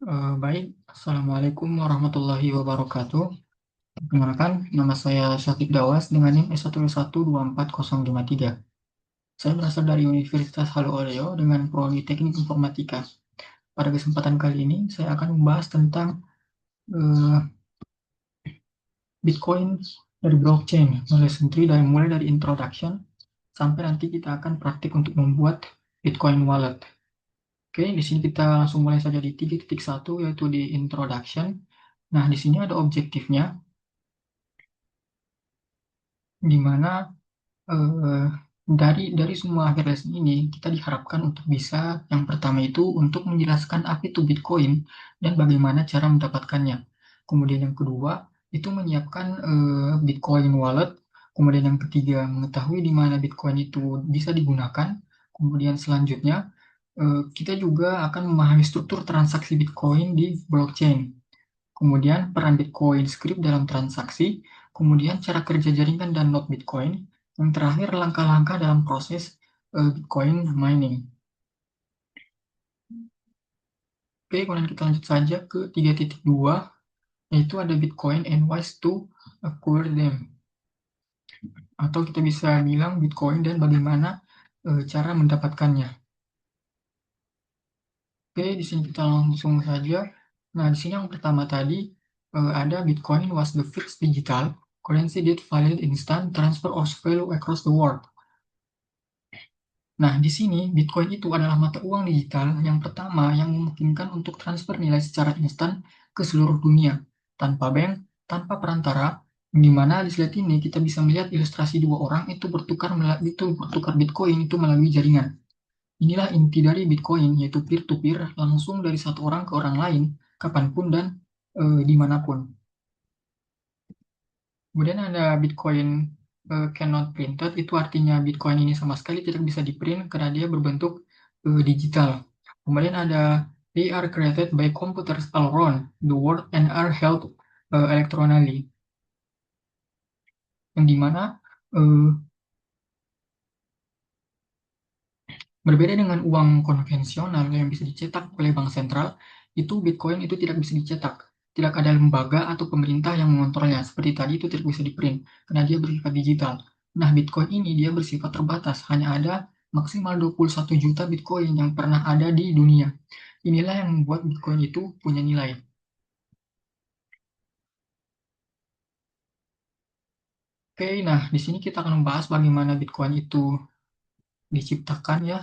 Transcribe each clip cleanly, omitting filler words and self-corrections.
Baik, Assalamualaikum warahmatullahi wabarakatuh. Perkenalkan, nama saya Syakib Dawas dengan NIM S1124053. Saya berasal dari Universitas Haluoleo dengan Prodi Teknik Informatika. Pada kesempatan kali ini, saya akan membahas tentang eh, Bitcoin dari blockchain, mulai dari introduction sampai nanti kita akan praktik untuk membuat Bitcoin wallet. Oke, di sini kita langsung mulai saja di 3.1 yaitu di introduction. Nah, di sini ada objektifnya di mana eh, dari semua akhir lesson ini kita diharapkan untuk bisa yang pertama itu untuk menjelaskan apa itu Bitcoin dan bagaimana cara mendapatkannya. Kemudian yang kedua itu menyiapkan Bitcoin wallet. Kemudian yang ketiga mengetahui di mana Bitcoin itu bisa digunakan. Kemudian selanjutnya kita juga akan memahami struktur transaksi Bitcoin di blockchain. Kemudian peran Bitcoin script dalam transaksi, kemudian cara kerja jaringan dan node Bitcoin, yang terakhir langkah-langkah dalam proses Bitcoin mining. Oke, kemudian kita lanjut saja ke 3.2, yaitu ada Bitcoin and ways to acquire them. Atau kita bisa bilang Bitcoin dan bagaimana cara mendapatkannya. Oke, di sini kita langsung saja. Nah, di sini yang pertama tadi ada Bitcoin was the first digital currency that valued instant transfer of value across the world. Nah, di sini Bitcoin itu adalah mata uang digital yang pertama yang memungkinkan untuk transfer nilai secara instan ke seluruh dunia, tanpa bank, tanpa perantara, di mana di slide ini kita bisa melihat ilustrasi dua orang itu bertukar Bitcoin itu melalui jaringan. Inilah inti dari Bitcoin, yaitu peer-to-peer, langsung dari satu orang ke orang lain, kapanpun dan dimanapun. Kemudian ada Bitcoin cannot printed, itu artinya Bitcoin ini sama sekali tidak bisa di-print karena dia berbentuk digital. Kemudian ada they are created by computers all around the world and are held electronically. Yang dimana uh, berbeda dengan uang konvensional yang bisa dicetak oleh bank sentral, itu Bitcoin itu tidak bisa dicetak. Tidak ada lembaga atau pemerintah yang mengontrolnya. Seperti tadi itu tidak bisa di-print karena dia bersifat digital. Nah, Bitcoin ini dia bersifat terbatas. Hanya ada maksimal 21 juta Bitcoin yang pernah ada di dunia. Inilah yang membuat Bitcoin itu punya nilai. Oke, nah di sini kita akan membahas bagaimana Bitcoin itu diciptakan ya.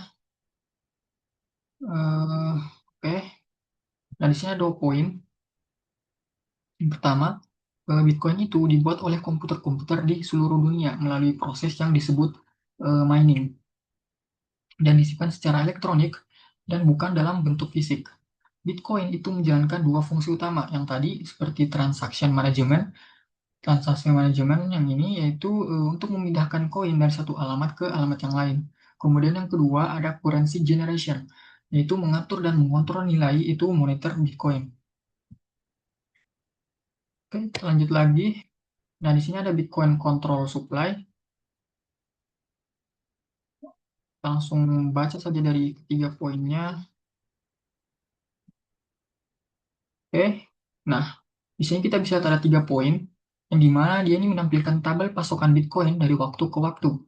Oke, nah di sini ada 2 poin. Yang pertama, Bitcoin itu dibuat oleh komputer-komputer di seluruh dunia melalui proses yang disebut mining dan disimpan secara elektronik dan bukan dalam bentuk fisik. Bitcoin itu menjalankan dua fungsi utama yang tadi seperti transaction management. Transaction management yang ini yaitu untuk memindahkan koin dari satu alamat ke alamat yang lain. Kemudian yang kedua ada currency generation, yaitu mengatur dan mengontrol nilai itu moneter Bitcoin. Oke, kita lanjut lagi. Nah, di sini ada Bitcoin Control Supply. Langsung baca saja dari ketiga poinnya. Oke, nah di sini kita bisa lihat ada 3 poin, yang dimana dia ini menampilkan tabel pasokan Bitcoin dari waktu ke waktu.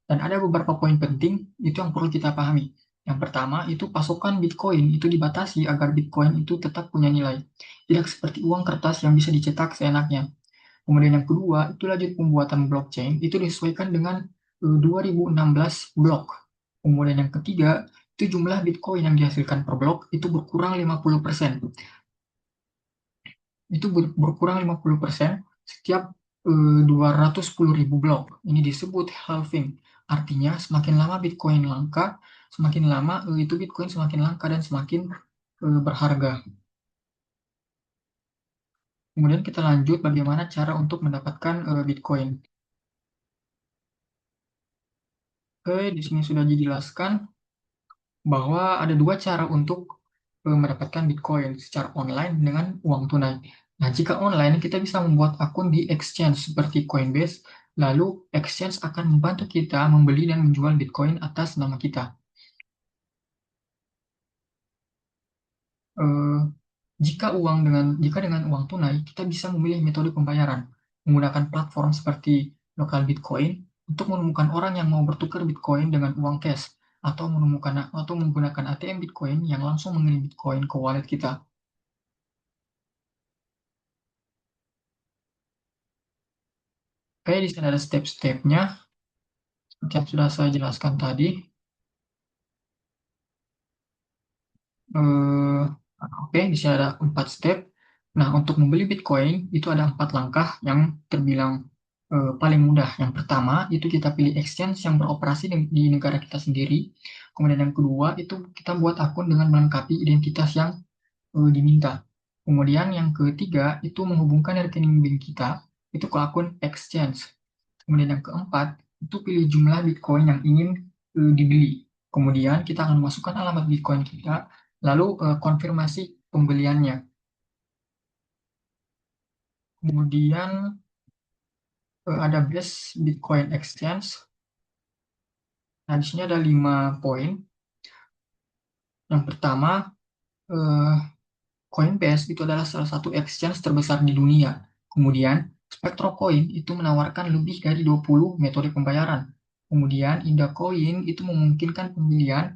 Dan ada beberapa poin penting itu yang perlu kita pahami. Yang pertama itu pasokan Bitcoin itu dibatasi agar Bitcoin itu tetap punya nilai. Tidak seperti uang kertas yang bisa dicetak seenaknya. Kemudian yang kedua itu lajur pembuatan blockchain itu disesuaikan dengan 2016 blok. Kemudian yang ketiga itu jumlah Bitcoin yang dihasilkan per blok itu berkurang 50%. Itu berkurang 50% setiap 210.000 blok. Ini disebut halving. Artinya semakin lama Bitcoin langka, semakin lama itu Bitcoin semakin langka dan semakin berharga. Kemudian kita lanjut bagaimana cara untuk mendapatkan Bitcoin. Oke, di sini sudah dijelaskan bahwa ada dua cara untuk mendapatkan Bitcoin secara online dengan uang tunai. Nah, jika online, kita bisa membuat akun di exchange seperti Coinbase, lalu exchange akan membantu kita membeli dan menjual Bitcoin atas nama kita. Eh, Jika dengan uang tunai, kita bisa memilih metode pembayaran menggunakan platform seperti lokal Bitcoin untuk menemukan orang yang mau bertukar Bitcoin dengan uang cash atau menggunakan ATM Bitcoin yang langsung mengirim Bitcoin ke wallet kita. Oke, di sini ada step-stepnya seperti yang sudah saya jelaskan tadi. Eh, oke, di sini ada 4 step. Nah, untuk membeli Bitcoin itu ada 4 langkah yang terbilang paling mudah. Yang pertama itu kita pilih exchange yang beroperasi di negara kita sendiri. Kemudian yang kedua itu kita buat akun dengan melengkapi identitas yang diminta. Kemudian yang ketiga itu menghubungkan rekening bank kita itu ke akun exchange. Kemudian yang keempat itu pilih jumlah Bitcoin yang ingin dibeli. Kemudian kita akan masukkan alamat Bitcoin kita, lalu konfirmasi pembeliannya. Kemudian ada base Bitcoin Exchange. Nah, di sini ada 5 poin. Yang pertama, eh, Coinbase itu adalah salah satu exchange terbesar di dunia. Kemudian, SpectroCoin itu menawarkan lebih dari 20 metode pembayaran. Kemudian, Indacoin itu memungkinkan pembelian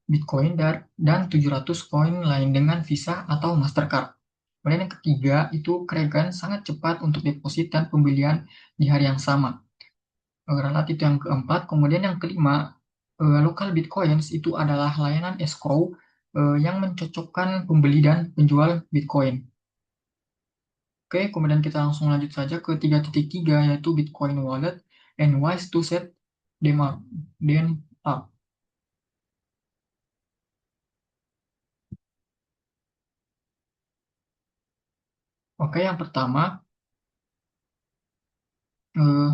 Bitcoin dan 700 koin lain dengan Visa atau Mastercard. Kemudian yang ketiga, itu Kraken sangat cepat untuk deposit dan pembelian di hari yang sama. Relatif yang keempat, kemudian yang kelima, local Bitcoins itu adalah layanan escrow yang mencocokkan pembeli dan penjual Bitcoin. Oke, kemudian kita langsung lanjut saja ke 3.3 yaitu Bitcoin Wallet and ways to set them up. Then up. Oke, yang pertama, eh,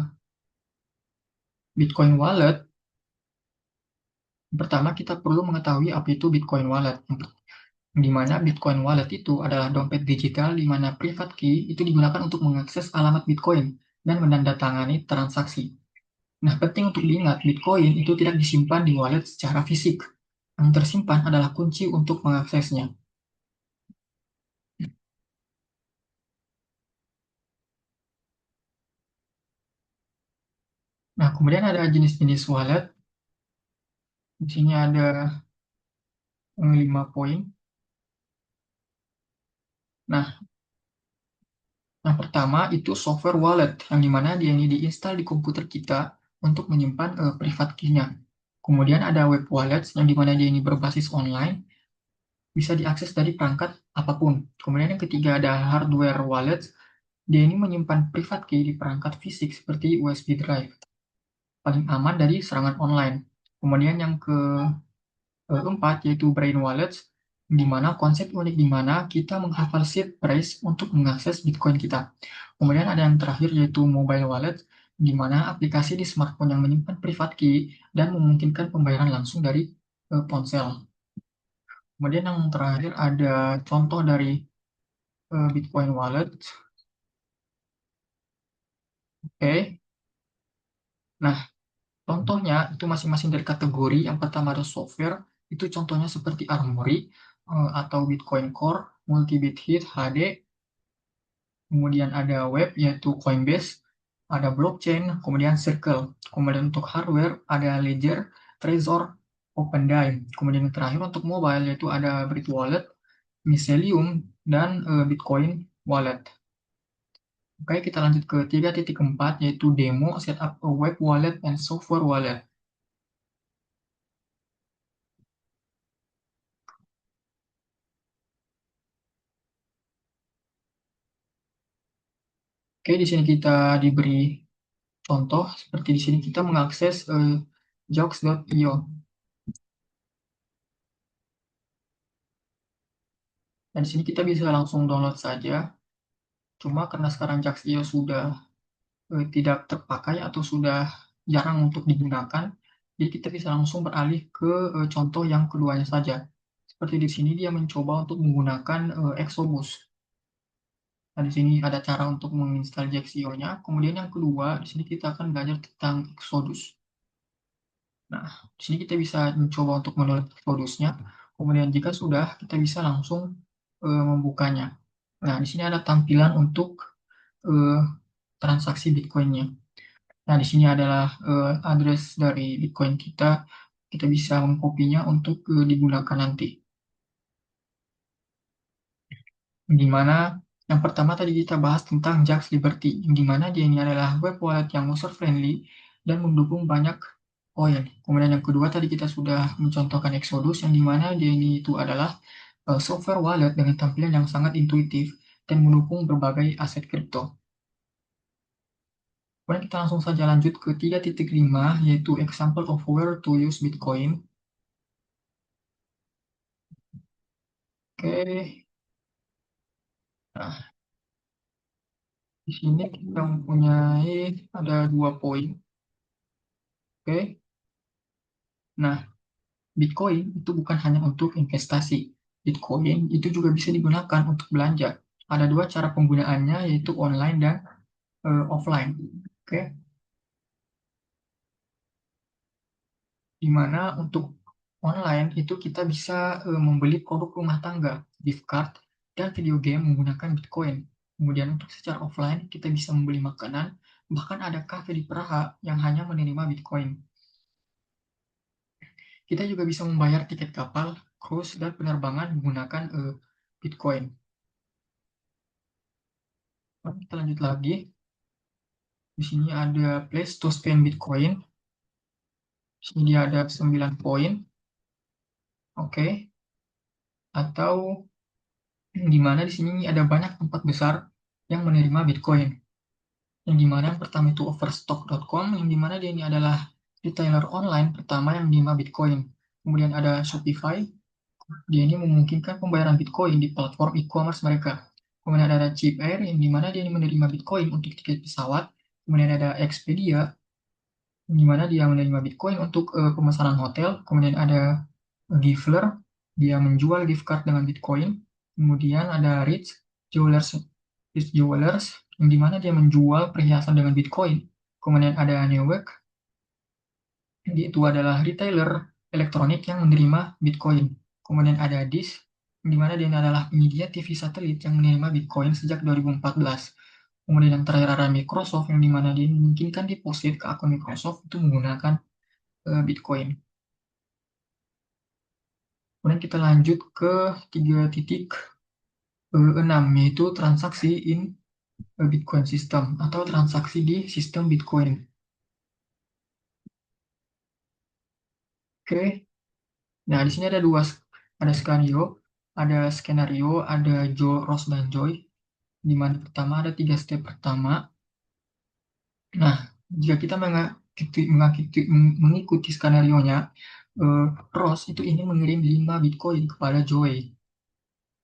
Bitcoin Wallet. Pertama, kita perlu mengetahui apa itu Bitcoin Wallet. Di mana Bitcoin Wallet itu adalah dompet digital di mana private key itu digunakan untuk mengakses alamat Bitcoin dan menandatangani transaksi. Nah, penting untuk diingat, Bitcoin itu tidak disimpan di wallet secara fisik. Yang tersimpan adalah kunci untuk mengaksesnya. Nah, kemudian ada jenis-jenis wallet. Di sini ada 5 poin. Nah, yang pertama itu software wallet, yang dimana dia ini diinstal di komputer kita untuk menyimpan private key-nya. Kemudian ada web wallet, yang dimana dia ini berbasis online, bisa diakses dari perangkat apapun. Kemudian yang ketiga ada hardware wallet, dia ini menyimpan private key di perangkat fisik seperti USB drive, paling aman dari serangan online. Kemudian yang keempat yaitu brain wallet, di mana konsep unik di mana kita menghafal seed phrase untuk mengakses Bitcoin kita. Kemudian ada yang terakhir yaitu mobile wallet, di mana aplikasi di smartphone yang menyimpan private key dan memungkinkan pembayaran langsung dari ponsel. Kemudian yang terakhir ada contoh dari Bitcoin wallet. Oke. Nah, contohnya itu masing-masing dari kategori. Yang pertama ada software, itu contohnya seperti Armory atau Bitcoin Core, Multibit Hit, HD. Kemudian ada web yaitu Coinbase, ada blockchain, kemudian Circle. Kemudian untuk hardware ada Ledger, Trezor, OpenDime. Kemudian yang terakhir untuk mobile yaitu ada Brit Wallet, Mycelium, dan Bitcoin Wallet. Oke, kita lanjut ke 3.4 yaitu demo setup a web wallet and software wallet. Oke, di sini kita diberi contoh seperti di sini kita mengakses jokes.io. Dan di sini kita bisa langsung download saja. Cuma karena sekarang jokes.io sudah tidak terpakai atau sudah jarang untuk digunakan, jadi kita bisa langsung beralih ke contoh yang keduanya saja. Seperti di sini dia mencoba untuk menggunakan Exobus. Nah, di sini ada cara untuk menginstal Jaxio-nya. Kemudian yang kedua, di sini kita akan belajar tentang Exodus. Nah, di sini kita bisa mencoba untuk mendownload Exodus-nya. Kemudian jika sudah, kita bisa langsung membukanya. Nah, di sini ada tampilan untuk eh, transaksi Bitcoin-nya. Nah, di sini adalah address dari Bitcoin kita. Kita bisa mengkopinya untuk digunakan nanti. Di mana yang pertama tadi kita bahas tentang JAX Liberty, di mana dia ini adalah web wallet yang user friendly dan mendukung banyak koin. Kemudian yang kedua tadi kita sudah mencontohkan Exodus, yang di mana dia ini itu adalah software wallet dengan tampilan yang sangat intuitif dan mendukung berbagai aset kripto. Kemudian kita langsung saja lanjut ke 3.5, yaitu example of where to use Bitcoin. Oke, nah di sini kita mempunyai ada 2 poin. Oke, nah Bitcoin itu bukan hanya untuk investasi. Bitcoin itu juga bisa digunakan untuk belanja. Ada 2 cara penggunaannya, yaitu online dan offline. Oke, di mana untuk online itu kita bisa membeli produk rumah tangga, gift card, dan video game menggunakan Bitcoin. Kemudian untuk secara offline kita bisa membeli makanan, bahkan ada kafe di Praha yang hanya menerima Bitcoin. Kita juga bisa membayar tiket kapal, cruise, dan penerbangan menggunakan Bitcoin. Kita lanjut lagi. Di sini ada place to spend Bitcoin. Di sini dia ada 9 poin. Oke. Atau di mana di sini ada banyak tempat besar yang menerima Bitcoin. Yang di mana yang pertama itu overstock.com, yang di mana dia ini adalah retailer online pertama yang menerima Bitcoin. Kemudian ada Shopify, dia ini memungkinkan pembayaran Bitcoin di platform e-commerce mereka. Kemudian ada Chip Air, yang di mana dia ini menerima Bitcoin untuk tiket pesawat. Kemudian ada Expedia, di mana dia menerima Bitcoin untuk pemesanan hotel. Kemudian ada Giveler, dia menjual gift card dengan Bitcoin. Kemudian ada Rich Jewelers, yang di mana dia menjual perhiasan dengan Bitcoin. Kemudian ada Newegg, dia itu adalah retailer elektronik yang menerima Bitcoin. Kemudian ada Dish, di mana dia adalah penyedia TV satelit yang menerima Bitcoin sejak 2014. Kemudian yang terakhir ada Microsoft, yang di mana dia memungkinkan deposit ke akun Microsoft itu menggunakan Bitcoin. Kemudian kita lanjut ke 3.6, yaitu transaksi in Bitcoin system atau transaksi di sistem Bitcoin. Oke, nah di sini ada skenario, ada Joe, Ross, dan Joy. Di mana pertama ada 3 step pertama. Nah, jika kita mengikuti skenario-nya, Ross itu ingin mengirim 5 Bitcoin kepada Joy.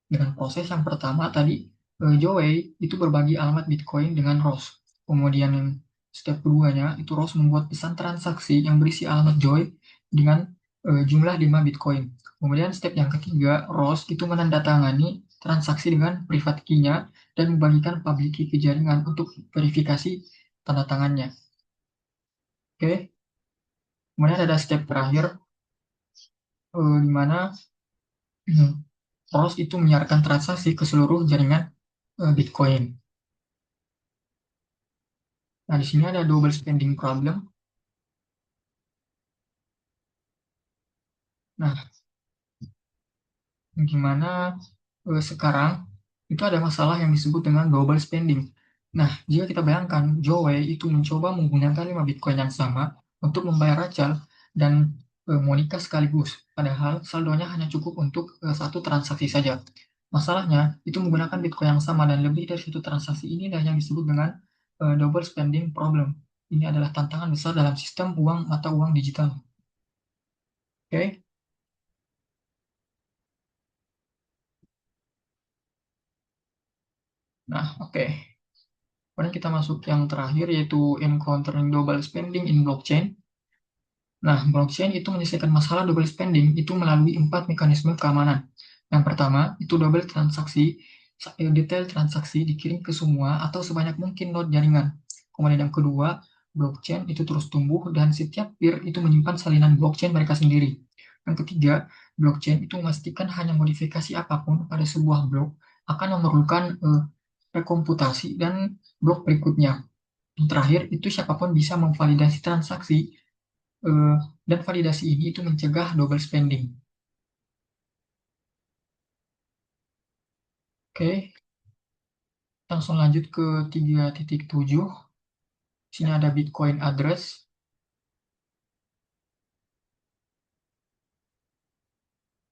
Dengan proses yang pertama tadi, Joey itu berbagi alamat Bitcoin dengan Ross. Kemudian yang step keduanya, itu Ross membuat pesan transaksi yang berisi alamat Joy dengan jumlah 5 Bitcoin. Kemudian step yang ketiga, Ross itu menandatangani transaksi dengan private key-nya dan membagikan public key ke jaringan untuk verifikasi tanda tangannya. Oke, kemudian ada step terakhir, di mana Ross itu menyiarkan transaksi ke seluruh jaringan Bitcoin. Nah, di sini ada double spending problem. Nah, gimana sekarang itu ada masalah yang disebut dengan double spending. Nah, jika kita bayangkan Joey itu mencoba menggunakan 5 Bitcoin yang sama untuk membayar Rachel dan Monica sekaligus, padahal saldonya hanya cukup untuk satu transaksi saja. Masalahnya, itu menggunakan Bitcoin yang sama dan lebih dari satu transaksi, inilah yang disebut dengan double spending problem. Ini adalah tantangan besar dalam sistem uang mata uang digital. Oke. Nah, oke. Kemudian kita masuk yang terakhir, yaitu encountering double spending in blockchain. Nah, blockchain itu menyelesaikan masalah double spending itu melalui 4 mekanisme keamanan. Yang pertama, itu double transaksi, detail transaksi dikirim ke semua atau sebanyak mungkin node jaringan. Kemudian yang kedua, blockchain itu terus tumbuh dan setiap peer itu menyimpan salinan blockchain mereka sendiri. Yang ketiga, blockchain itu memastikan hanya modifikasi apapun pada sebuah blok akan memerlukan rekomputasi dan blok berikutnya. Yang terakhir, itu siapapun bisa memvalidasi transaksi eh, dan validasi ini itu mencegah double spending. Oke, langsung lanjut ke 3.7. Sini ada Bitcoin address.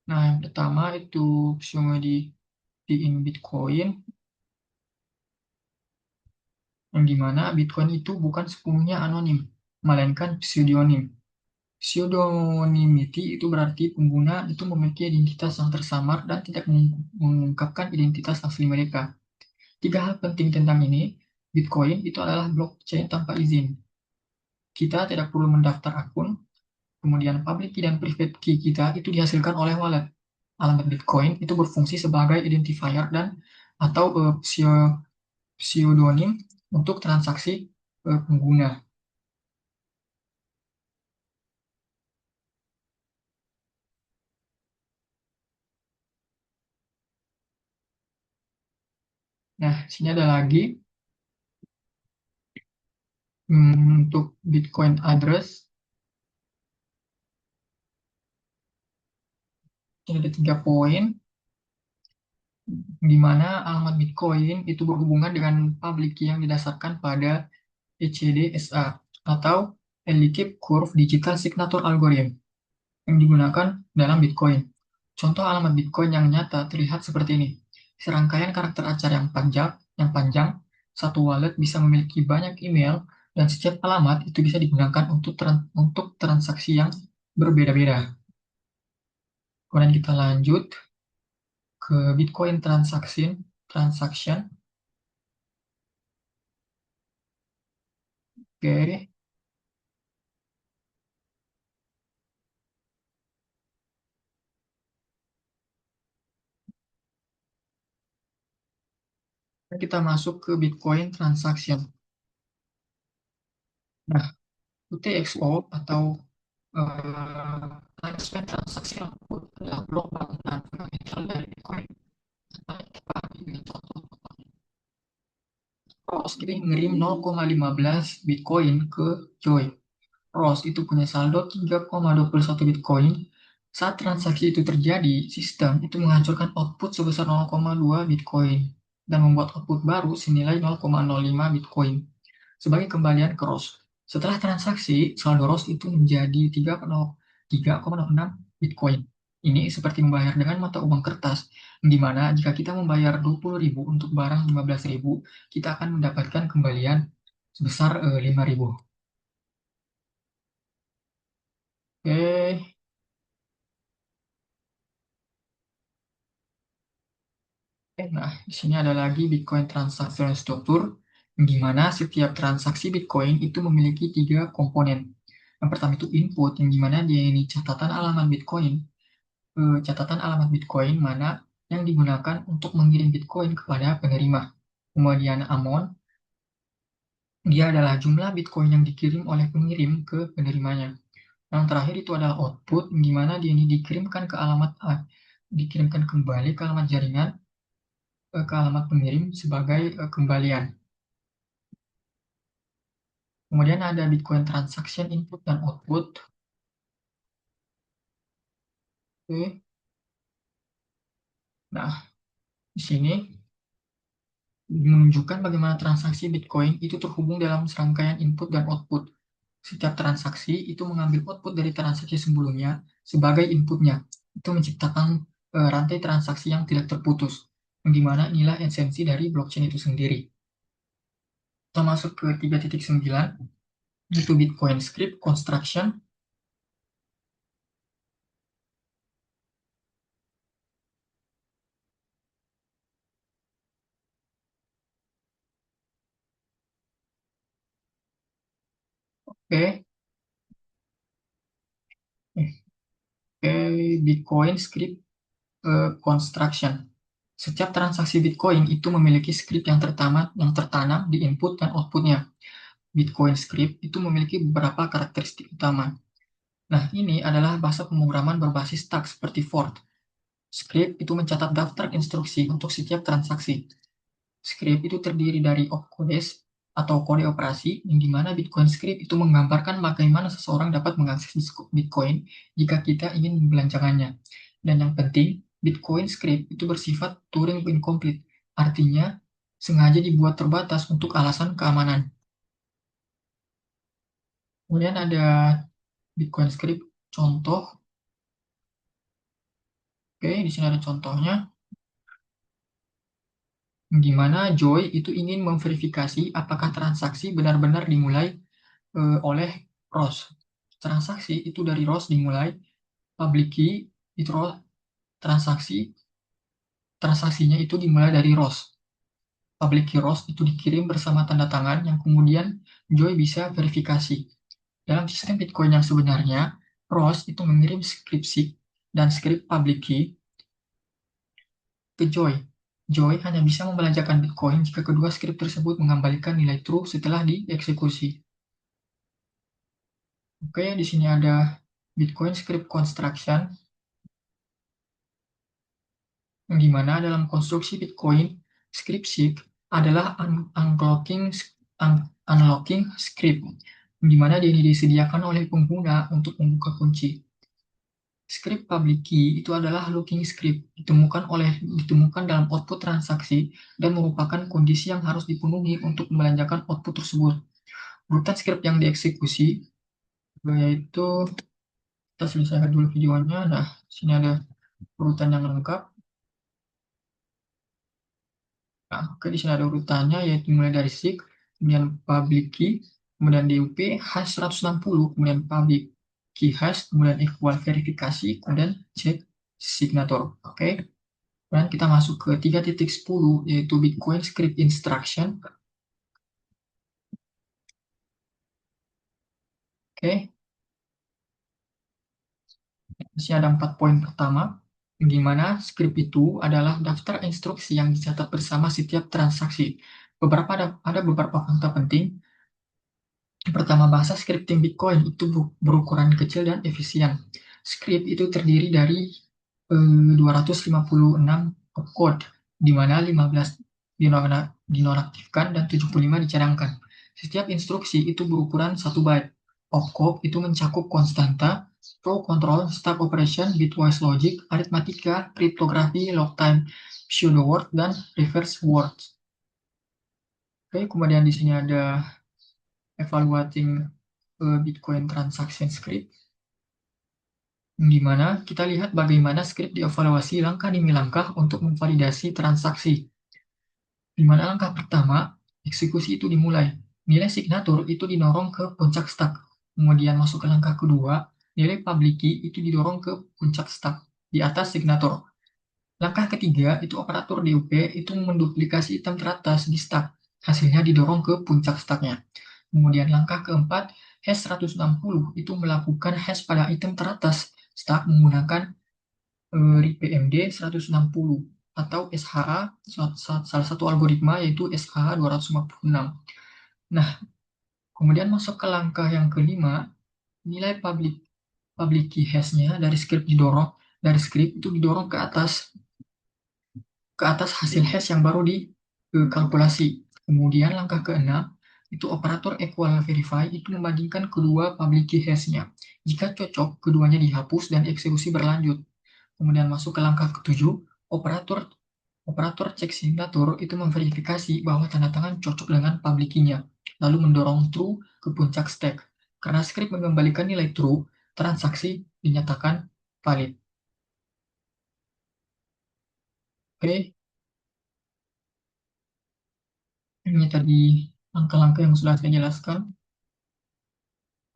Nah, yang pertama itu cuma di in Bitcoin, yang dimana Bitcoin itu bukan sepenuhnya anonim, melainkan pseudonym. Pseudonymity itu berarti pengguna itu memiliki identitas yang tersamar dan tidak mengungkapkan identitas asli mereka. Tiga hal penting tentang ini, Bitcoin itu adalah blockchain tanpa izin. Kita tidak perlu mendaftar akun, kemudian public key dan private key kita itu dihasilkan oleh wallet. Alamat Bitcoin itu berfungsi sebagai identifier dan atau pseudonym untuk transaksi pengguna. Nah, sini ada lagi untuk Bitcoin address. Ini ada 3 poin, di mana alamat Bitcoin itu berhubungan dengan public key yang didasarkan pada ECDSA atau Elliptic Curve Digital Signature Algorithm yang digunakan dalam Bitcoin. Contoh alamat Bitcoin yang nyata terlihat seperti ini. Serangkaian karakter acar yang panjang, satu wallet bisa memiliki banyak email dan setiap alamat itu bisa digunakan untuk transaksi yang berbeda-beda. Kemudian kita lanjut ke Bitcoin transaction. Oke, kita masuk ke Bitcoin transaction. Nah, UTXO atau lifespan transaksi output adalah blok bangunan fundamental dari Bitcoin. Contoh, Ross kita ngirim 0,15 Bitcoin ke Joy. Ross itu punya saldo 3,21 Bitcoin. Saat transaksi itu terjadi, sistem itu menghancurkan output sebesar 0,2 Bitcoin dan membuat output baru senilai 0,05 Bitcoin sebagai kembalian ke Ross. Setelah transaksi, saldo Ross itu menjadi 3,06 Bitcoin. Ini seperti membayar dengan mata uang kertas, di mana jika kita membayar 20.000 untuk barang 15.000, kita akan mendapatkan kembalian sebesar 5.000. Oke, nah di sini ada lagi Bitcoin Transaction Structure, di mana setiap transaksi Bitcoin itu memiliki 3 komponen. Yang pertama itu input, yang dimana dia ini catatan alamat Bitcoin mana yang digunakan untuk mengirim Bitcoin kepada penerima. Kemudian amount, dia adalah jumlah Bitcoin yang dikirim oleh pengirim ke penerimanya. Yang terakhir itu adalah output, di mana dia ini dikirimkan kembali ke alamat jaringan, ke alamat pengirim sebagai kembalian. Kemudian ada Bitcoin transaction input dan output. Oke. Nah, di sini menunjukkan bagaimana transaksi Bitcoin itu terhubung dalam serangkaian input dan output. Setiap transaksi itu mengambil output dari transaksi sebelumnya sebagai inputnya. Itu menciptakan rantai transaksi yang tidak terputus. Yang dimana inilah esensi dari blockchain itu sendiri. Kita masuk ke 3.9, yaitu Bitcoin Script Construction. Oke, oke, Bitcoin Script Construction. Setiap transaksi Bitcoin itu memiliki script yang tertanam di input dan outputnya. Bitcoin script itu memiliki beberapa karakteristik utama. Nah, ini adalah bahasa pemrograman berbasis tag seperti for. Script itu mencatat daftar instruksi untuk setiap transaksi. Script itu terdiri dari opcodes atau kode operasi, yang dimana Bitcoin script itu menggambarkan bagaimana seseorang dapat mengakses Bitcoin jika kita ingin membelanjakannya. Dan yang penting, Bitcoin script itu bersifat Turing incomplete, artinya sengaja dibuat terbatas untuk alasan keamanan. Kemudian ada Bitcoin script contoh. Oke, di sini ada contohnya, di mana Joy itu ingin memverifikasi apakah transaksi benar-benar dimulai oleh Ross. Transaksi itu dari Ross dimulai, public key itu transaksi transaksinya itu dimulai dari Ross. Public key Ross itu dikirim bersama tanda tangan yang kemudian Joy bisa verifikasi. Dalam sistem Bitcoin yang sebenarnya, Ross itu mengirim script SIG dan script public key ke Joy. Joy hanya bisa membelanjakan Bitcoin jika kedua script tersebut mengembalikan nilai true setelah dieksekusi. Oke, di sini ada Bitcoin script construction, di mana dalam konstruksi Bitcoin, script SIG adalah unlocking script, di mana ini disediakan oleh pengguna untuk membuka kunci. Script public key itu adalah locking script ditemukan dalam output transaksi dan merupakan kondisi yang harus dipenuhi untuk membelanjakan output tersebut. Urutan script yang dieksekusi yaitu, kita selesaikan dulu videonya. Nah, sini ada urutan yang lengkap. Nah, oke, di sini ada urutannya, yaitu mulai dari SIG, kemudian public key, kemudian DUP, hash 160, kemudian public key hash, kemudian equal verifikasi, kemudian check signature. Oke, dan kita masuk ke 3.10, yaitu Bitcoin Script Instruction. Oke, di sini ada 4 poin pertama, di mana script itu adalah daftar instruksi yang dicatat bersama setiap transaksi. Ada beberapa fakta penting. Pertama, bahasa scripting Bitcoin itu berukuran kecil dan efisien. Script itu terdiri dari 256 opcode, di mana 15 dinonaktifkan dan 75 dicadangkan. Setiap instruksi itu berukuran 1 byte. Opcode itu mencakup konstanta, row control, stack operation, bitwise logic, aritmatika, kriptografi, log time, pseudo word, dan reverse words. Oke, kemudian di sini ada evaluating Bitcoin transaction script, di mana kita lihat bagaimana script dievaluasi langkah demi langkah untuk memvalidasi transaksi. Di mana langkah pertama, eksekusi itu dimulai. Nilai signatur itu didorong ke puncak stack. Kemudian masuk ke langkah kedua, nilai public key itu didorong ke puncak stack di atas signatur. Langkah ketiga, itu operator DUP itu menduplikasi item teratas di stack. Hasilnya didorong ke puncak stacknya. Kemudian langkah keempat, hash 160 itu melakukan hash pada item teratas stack menggunakan RIPMD 160 atau SHA, salah satu algoritma yaitu SHA 256. Nah, kemudian masuk ke langkah yang kelima, nilai public key hash-nya dari script itu didorong ke atas hasil hash yang baru dikalkulasi. Kemudian langkah keenam, itu operator equal verify itu membandingkan kedua public key hash-nya. Jika cocok, keduanya dihapus dan eksekusi berlanjut. Kemudian masuk ke langkah ketujuh, operator operator cek signatur itu memverifikasi bahwa tanda tangan cocok dengan public key-nya, lalu mendorong true ke puncak stack. Karena script mengembalikan nilai true, transaksi dinyatakan valid. Oke, ini tadi langkah-langkah yang sudah saya jelaskan.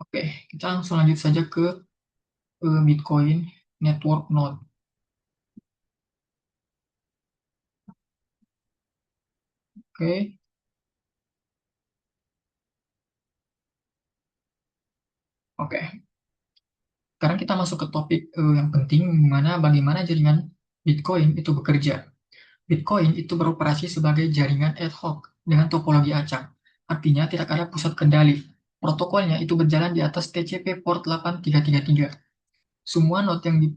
Oke, kita langsung lanjut saja ke Bitcoin Network Node. Oke, oke. Sekarang kita masuk ke topik yang penting, bagaimana jaringan Bitcoin itu bekerja. Bitcoin itu beroperasi sebagai jaringan ad hoc dengan topologi acak. Artinya tidak ada pusat kendali. Protokolnya itu berjalan di atas TCP port 8333. Semua node yang di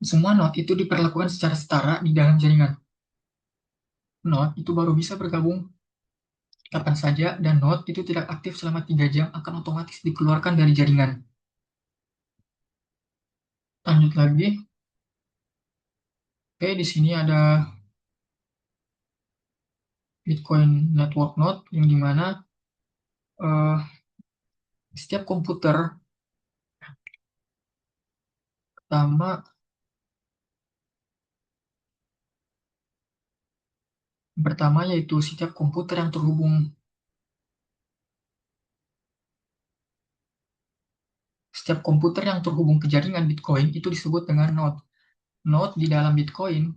semua node itu diperlakukan secara setara di dalam jaringan. Node itu baru bisa bergabung kapan saja dan node itu tidak aktif selama 3 jam akan otomatis dikeluarkan dari jaringan. Lanjut lagi. Oke, di sini ada Bitcoin Network Node yang dimana setiap komputer pertama pertama yaitu setiap komputer yang terhubung setiap komputer yang terhubung ke jaringan Bitcoin itu disebut dengan node. Node di dalam Bitcoin,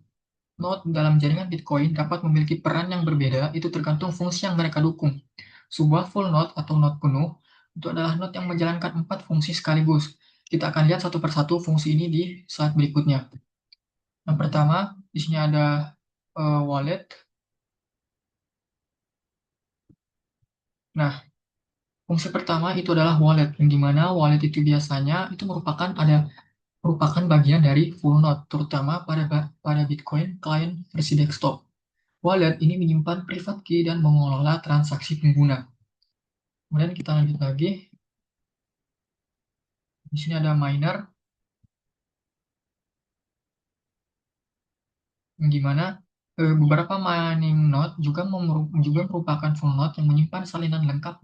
node dalam jaringan Bitcoin dapat memiliki peran yang berbeda, itu tergantung fungsi yang mereka dukung. Sebuah full node atau node penuh itu adalah node yang menjalankan 4 fungsi sekaligus. Kita akan lihat satu persatu fungsi ini di slide berikutnya. Yang pertama, di sini ada wallet. Nah, fungsi pertama itu adalah wallet, yang dimana wallet itu biasanya itu merupakan bagian dari full node, terutama pada Bitcoin client versi desktop. Wallet ini menyimpan private key dan mengelola transaksi pengguna. Kemudian kita lanjut lagi. Di sini ada miner, yang dimana beberapa mining node juga merupakan full node yang menyimpan salinan lengkap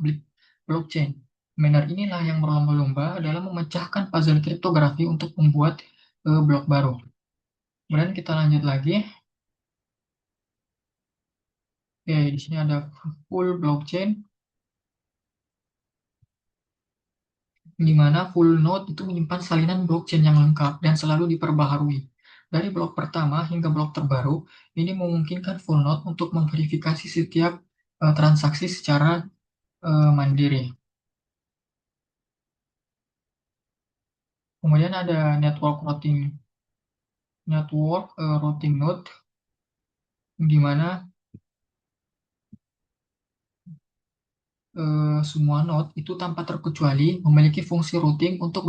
blockchain. Miner inilah yang berlomba-lomba dalam memecahkan puzzle kriptografi untuk membuat blok baru. Kemudian kita lanjut lagi. Oke, di sini ada full blockchain, di mana full node itu menyimpan salinan blockchain yang lengkap dan selalu diperbaharui. Dari blok pertama hingga blok terbaru, ini memungkinkan full node untuk memverifikasi setiap transaksi secara mandiri. Kemudian ada routing node, di mana semua node itu tanpa terkecuali memiliki fungsi routing untuk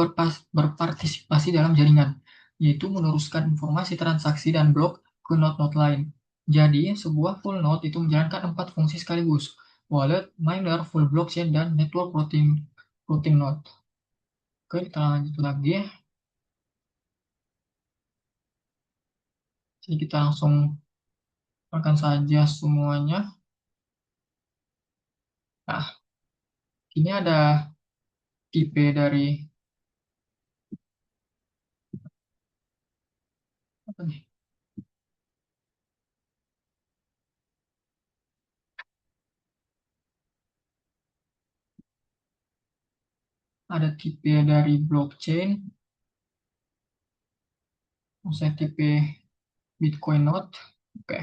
berpartisipasi dalam jaringan, yaitu meneruskan informasi transaksi dan blok ke node-node lain. Jadi, sebuah full node itu menjalankan 4 fungsi sekaligus: wallet, miner, full blockchain, dan network routing node. Oke, kita lanjut lagi. Jadi kita langsung akan saja semuanya. Nah, ini ada tipe dari apa nih? Ada tipe dari blockchain, misalnya tipe Bitcoin node. Oke,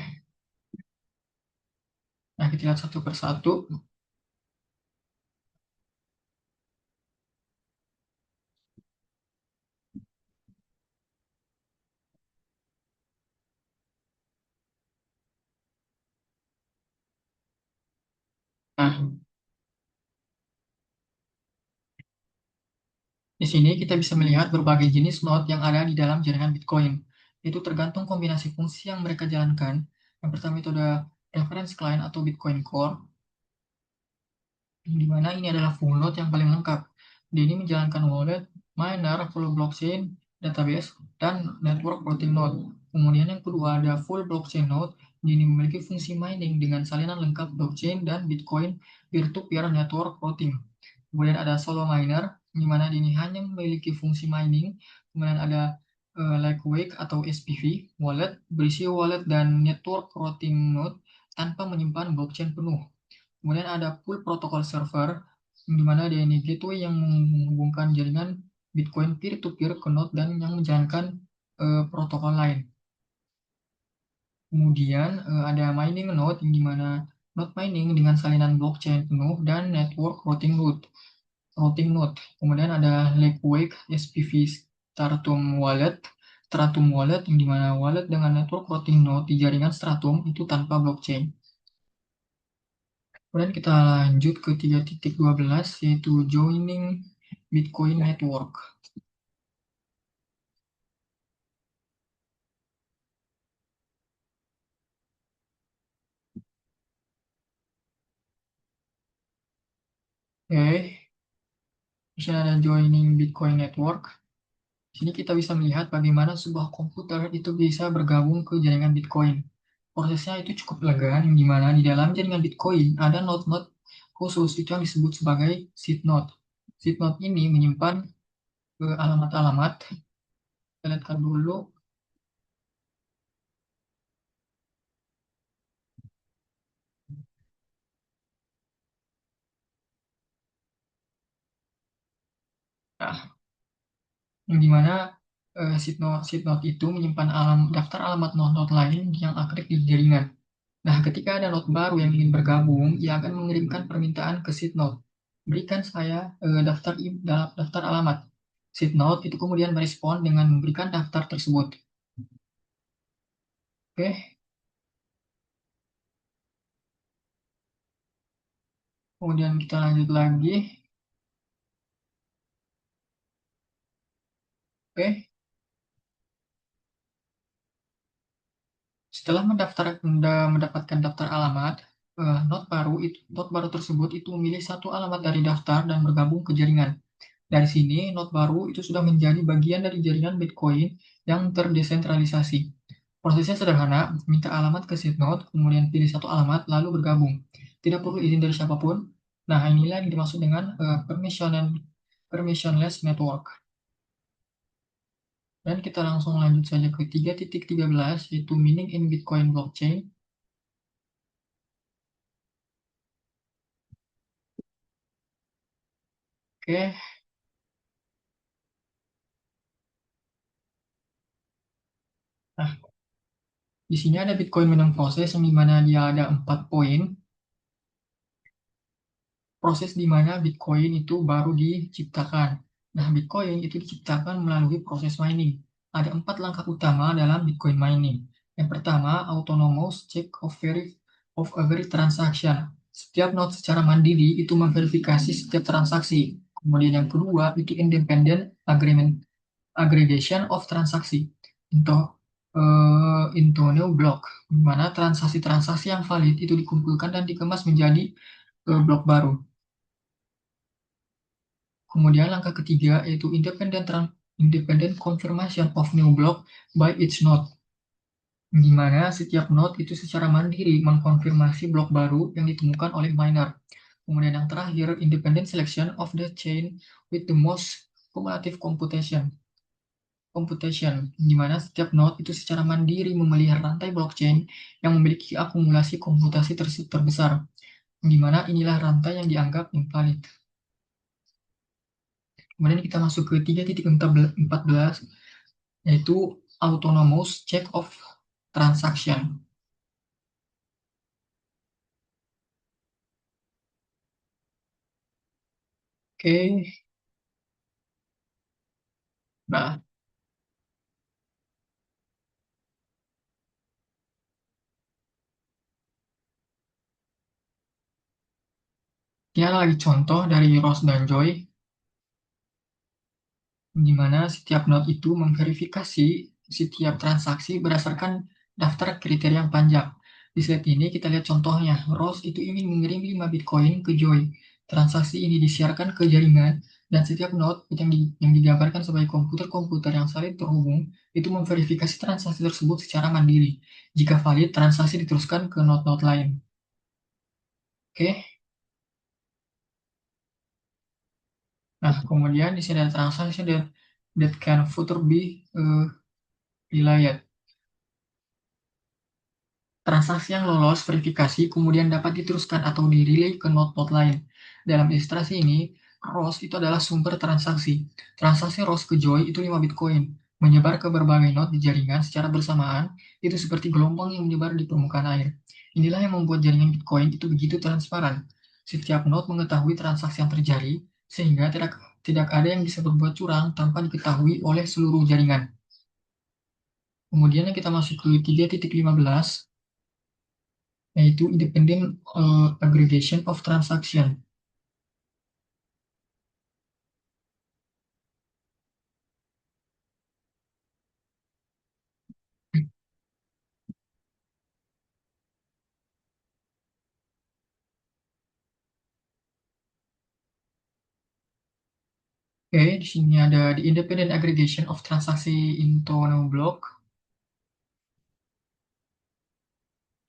nah kita lihat satu persatu. Nah, di sini kita bisa melihat berbagai jenis node yang ada di dalam jaringan Bitcoin. Itu tergantung kombinasi fungsi yang mereka jalankan. Yang pertama itu ada reference client atau Bitcoin Core, di mana ini adalah full node yang paling lengkap. Dia ini menjalankan wallet, miner, full blockchain, database, dan network routing node. Kemudian yang kedua ada full blockchain node, ini memiliki fungsi mining dengan salinan lengkap blockchain dan Bitcoin peer-to-peer network routing. Kemudian ada solo miner, di mana ini hanya memiliki fungsi mining. Kemudian ada Lightweight atau SPV, wallet, berisi wallet dan network routing node tanpa menyimpan blockchain penuh. Kemudian ada pool protocol server, di mana dia ini gateway yang menghubungkan jaringan Bitcoin peer-to-peer ke node dan yang menjalankan protokol lain. Kemudian ada mining node, yang di mana node mining dengan salinan blockchain penuh dan network routing node. Kemudian ada Lightweight SPV Stratum Wallet, yang di mana wallet dengan network routing node di jaringan Stratum itu tanpa blockchain. Kemudian kita lanjut ke 3.12 yaitu joining Bitcoin network. Oke, di sini ada joining Bitcoin network. Di sini kita bisa melihat bagaimana sebuah komputer itu bisa bergabung ke jaringan Bitcoin. Prosesnya itu cukup elegan, di mana di dalam jaringan Bitcoin ada node-node khusus itu yang disebut sebagai seed node. Seed node ini menyimpan alamat-alamat. Kita lihatkan dulu. Nah, yang dimana seed node itu menyimpan daftar alamat node-node lain yang aktif di jaringan. Nah, ketika ada node baru yang ingin bergabung, ia akan mengirimkan permintaan ke seed node. Berikan saya daftar alamat. Seed node itu kemudian merespon dengan memberikan daftar tersebut. Oke, kemudian kita lanjut lagi. Oke, setelah mendapatkan daftar alamat, node baru tersebut itu memilih satu alamat dari daftar dan bergabung ke jaringan. Dari sini, node baru itu sudah menjadi bagian dari jaringan Bitcoin yang terdesentralisasi. Prosesnya sederhana, minta alamat ke seed node, kemudian pilih satu alamat, lalu bergabung. Tidak perlu izin dari siapapun. Nah, inilah yang dimaksud dengan permissionless network. Dan kita langsung lanjut saja ke 3.13, yaitu mining in Bitcoin blockchain. Oke, nah di sini ada Bitcoin mining proses yang dimana dia ada 4 poin. Proses di mana Bitcoin itu baru diciptakan. Nah, Bitcoin itu diciptakan melalui proses mining. Ada 4 langkah utama dalam Bitcoin mining. Yang pertama, autonomous check of every transaction. Setiap node secara mandiri itu memverifikasi setiap transaksi. Kemudian yang kedua, itu independent aggregation of transaksi. Untuk into new block, di mana transaksi-transaksi yang valid itu dikumpulkan dan dikemas menjadi blok baru. Kemudian langkah ketiga yaitu independent confirmation of new block by each node, di mana setiap node itu secara mandiri mengkonfirmasi blok baru yang ditemukan oleh miner. Kemudian yang terakhir, independent selection of the chain with the most cumulative computation, di mana setiap node itu secara mandiri memelihara rantai blockchain yang memiliki akumulasi komputasi terbesar, di mana inilah rantai yang dianggap invalid. Kemudian kita masuk ke 3.14, yaitu autonomous check of transaction. Oke, nah ini lagi contoh dari Ross dan Joy, di mana setiap node itu memverifikasi setiap transaksi berdasarkan daftar kriteria yang panjang. Di slide ini kita lihat contohnya, Ross itu ingin mengirim 5 Bitcoin ke Joy. Transaksi ini disiarkan ke jaringan, dan setiap node yang digambarkan sebagai komputer-komputer yang saling terhubung itu memverifikasi transaksi tersebut secara mandiri. Jika valid, transaksi diteruskan ke node-node lain. Oke, nah kemudian di sini ada transaksi that can further be relayed. Transaksi yang lolos verifikasi kemudian dapat diteruskan atau di-relay ke node-node lain. Dalam ilustrasi ini, ROS itu adalah sumber transaksi. Transaksi ROS ke Joy itu 5 Bitcoin. Menyebar ke berbagai node di jaringan secara bersamaan, itu seperti gelombang yang menyebar di permukaan air. Inilah yang membuat jaringan Bitcoin itu begitu transparan. Setiap node mengetahui transaksi yang terjadi, sehingga tidak ada yang bisa berbuat curang tanpa diketahui oleh seluruh jaringan. Kemudian kita masuk ke 3.15, yaitu Independent Aggregation of Transaction. Oke, di sini ada the Independent Aggregation of Transaction into no block.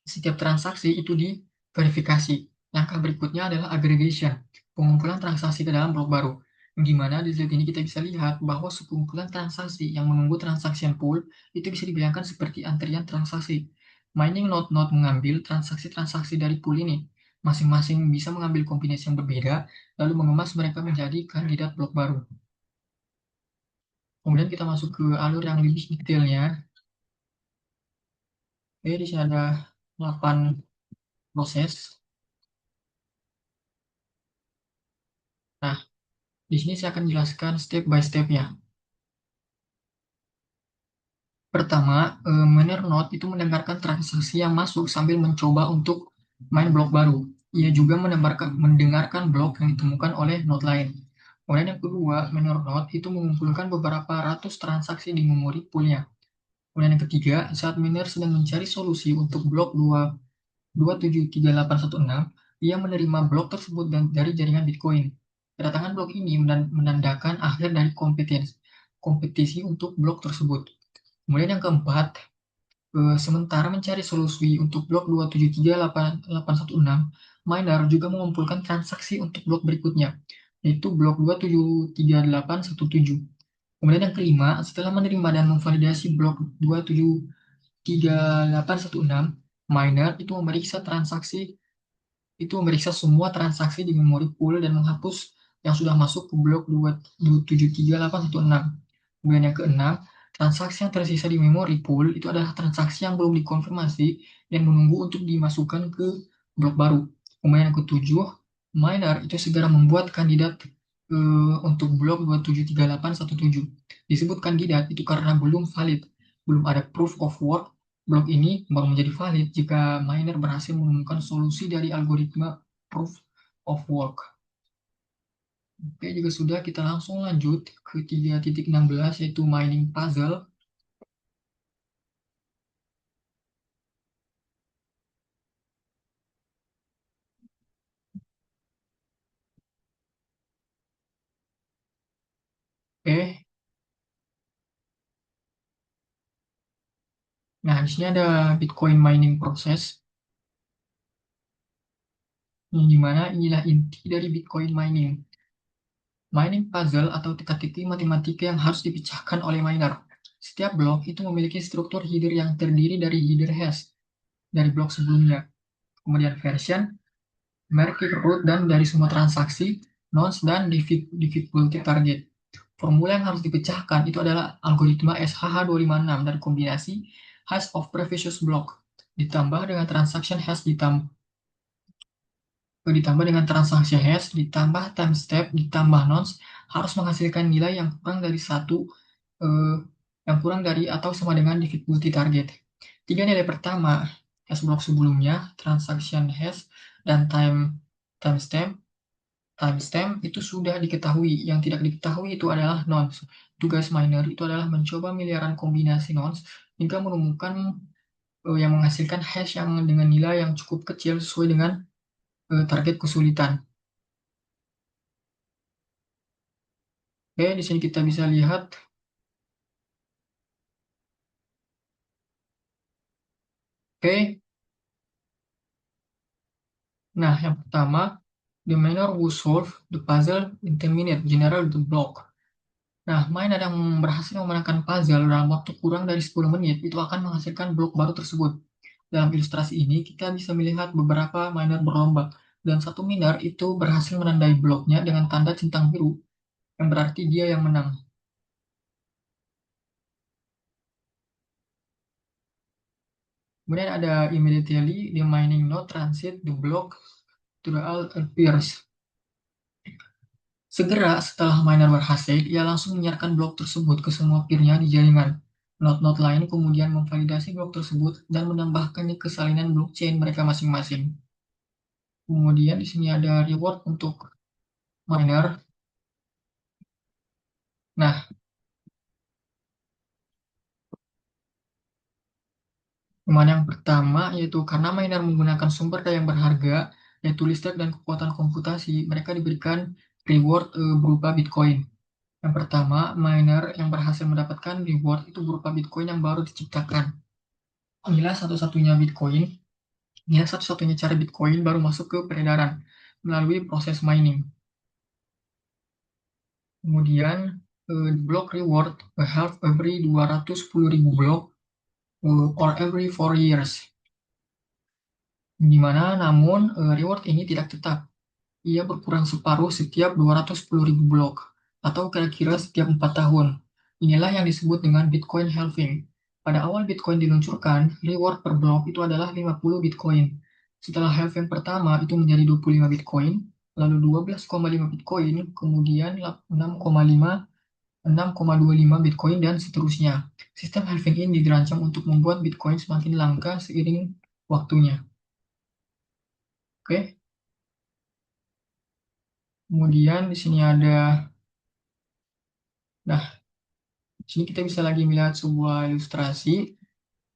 Setiap transaksi itu diverifikasi. Langkah berikutnya adalah aggregation, pengumpulan transaksi ke dalam blok baru. Di mana di slide ini kita bisa lihat bahwa sekumpulan transaksi yang menunggu transaction pool itu bisa dibayangkan seperti antrian transaksi. Mining node-node mengambil transaksi-transaksi dari pool ini. Masing-masing bisa mengambil kombinasi yang berbeda, lalu mengemas mereka menjadi kandidat blok baru. Kemudian kita masuk ke alur yang lebih detailnya. Oke, di sini ada 8 proses. Nah, di sini saya akan jelaskan step by step-nya. Pertama, miner node itu mendengarkan transaksi yang masuk sambil mencoba untuk main blok baru. Ia juga mendengarkan blok yang ditemukan oleh node lain. Kemudian yang kedua, miner node itu mengumpulkan beberapa ratus transaksi di memori poolnya. Kemudian yang ketiga, saat miner sedang mencari solusi untuk blok 273816, ia menerima blok tersebut dari jaringan Bitcoin. Kedatangan blok ini menandakan akhir dari kompetisi untuk blok tersebut. Kemudian yang keempat, sementara mencari solusi untuk blok 273816, miner juga mengumpulkan transaksi untuk blok berikutnya, yaitu blok 273817. Kemudian yang kelima, setelah menerima dan memvalidasi blok 273816, miner itu memeriksa semua transaksi di memori pool dan menghapus yang sudah masuk ke blok 273816. Kemudian yang keenam, transaksi yang tersisa di memori pool itu adalah transaksi yang belum dikonfirmasi dan menunggu untuk dimasukkan ke blok baru. Kemudian yang ketujuh, miner itu segera membuat kandidat untuk blok 273817. Disebut kandidat itu karena belum valid, belum ada proof of work. Blok ini baru menjadi valid jika miner berhasil menemukan solusi dari algoritma proof of work. Oke, juga sudah, kita langsung lanjut ke 3.16 yaitu mining puzzle. Oke, nah di sini ada Bitcoin mining proses, yang dimana inilah inti dari Bitcoin mining. Mining puzzle atau teka-teki matematika yang harus dipecahkan oleh miner. Setiap blok itu memiliki struktur header yang terdiri dari header hash dari blok sebelumnya, kemudian version, market root, dan dari semua transaksi, nonce, dan difficulty target. Formula yang harus dipecahkan itu adalah algoritma SHH256 dan kombinasi hash of previous block ditambah dengan transaction hash ditambah dengan transaksi hash ditambah time step ditambah nonce harus menghasilkan nilai yang kurang dari satu eh, yang kurang dari atau sama dengan difficulty target. Tiga nilai pertama hash block sebelumnya, transaction hash, dan timestamp timestamp itu sudah diketahui. Yang tidak diketahui itu adalah nonce. Tugas miner itu adalah mencoba miliaran kombinasi nonce hingga menemukan yang menghasilkan hash yang dengan nilai yang cukup kecil sesuai dengan target kesulitan. Oke, di sini kita bisa lihat. Oke, nah yang pertama, the miner who solve the puzzle in 10 minutes general the block. Nah, miner yang berhasil memenangkan puzzle dalam waktu kurang dari 10 menit itu akan menghasilkan blok baru tersebut. Dalam ilustrasi ini, kita bisa melihat beberapa miner berlomba, dan satu miner itu berhasil menandai bloknya dengan tanda centang biru, yang berarti dia yang menang. Kemudian ada immediately the mining node transit the block to the all peers. Segera setelah miner berhasil, ia langsung menyiarkan blok tersebut ke semua peernya di jaringan. Node-node lain kemudian memvalidasi blok tersebut dan menambahkannya ke salinan blockchain mereka masing-masing. Kemudian di sini ada reward untuk miner. Nah, kemana yang pertama yaitu karena miner menggunakan sumber daya yang berharga, yaitu listrik dan kekuatan komputasi, mereka diberikan reward berupa Bitcoin. Yang pertama, miner yang berhasil mendapatkan reward itu berupa Bitcoin yang baru diciptakan. Inilah satu-satunya Bitcoin, inilah satu-satunya cara Bitcoin baru masuk ke peredaran melalui proses mining. Kemudian, block reward half every 210.000 blok or every 4 years. Di mana namun reward ini tidak tetap. Ia berkurang separuh setiap 210.000 blok atau kira-kira setiap 4 tahun. Inilah yang disebut dengan Bitcoin halving. Pada awal Bitcoin diluncurkan, reward per blok itu adalah 50 Bitcoin. Setelah halving pertama itu menjadi 25 Bitcoin, lalu 12,5 Bitcoin, kemudian 6,5 6,25 Bitcoin, dan seterusnya. Sistem halving ini dirancang untuk membuat Bitcoin semakin langka seiring waktunya. Oke, kemudian di sini ada, nah, di sini kita bisa lagi melihat sebuah ilustrasi